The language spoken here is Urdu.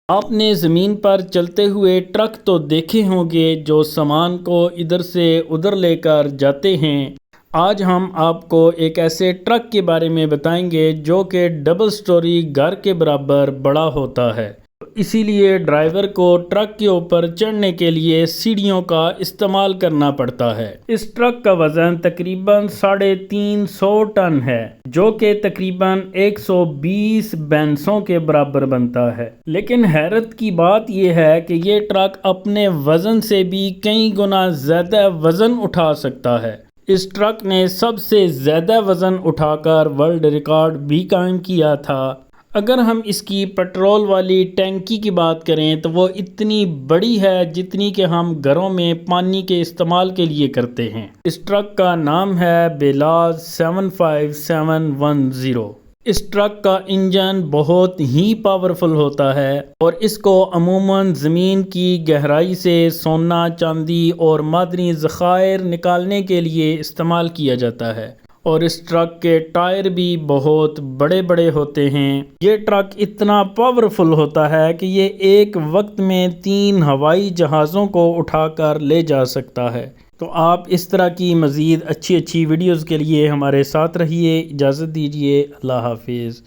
آپ نے زمین پر چلتے ہوئے ٹرک تو دیکھے ہوں گے جو سامان کو ادھر سے ادھر لے کر جاتے ہیں۔ آج ہم آپ کو ایک ایسے ٹرک کے بارے میں بتائیں گے جو کہ ڈبل سٹوری گھر کے برابر بڑا ہوتا ہے، اسی لیے ڈرائیور کو ٹرک کے اوپر چڑھنے کے لیے سیڑھیوں کا استعمال کرنا پڑتا ہے۔ اس ٹرک کا وزن تقریباً 350 ٹن ہے، جو کہ تقریباً 120 بینسوں کے برابر بنتا ہے۔ لیکن حیرت کی بات یہ ہے کہ یہ ٹرک اپنے وزن سے بھی کئی گنا زیادہ وزن اٹھا سکتا ہے۔ اس ٹرک نے سب سے زیادہ وزن اٹھا کر ورلڈ ریکارڈ بھی قائم کیا تھا۔ اگر ہم اس کی پیٹرول والی ٹینکی کی بات کریں تو وہ اتنی بڑی ہے جتنی کہ ہم گھروں میں پانی کے استعمال کے لیے کرتے ہیں۔ اس ٹرک کا نام ہے بیلاز 75710۔ اس ٹرک کا انجن بہت ہی پاورفل ہوتا ہے اور اس کو عموماً زمین کی گہرائی سے سونا، چاندی اور معدنی ذخائر نکالنے کے لیے استعمال کیا جاتا ہے، اور اس ٹرک کے ٹائر بھی بہت بڑے بڑے ہوتے ہیں۔ یہ ٹرک اتنا پاورفل ہوتا ہے کہ یہ ایک وقت میں 3 ہوائی جہازوں کو اٹھا کر لے جا سکتا ہے۔ تو آپ اس طرح کی مزید اچھی ویڈیوز کے لیے ہمارے ساتھ رہیے۔ اجازت دیجیے، اللہ حافظ۔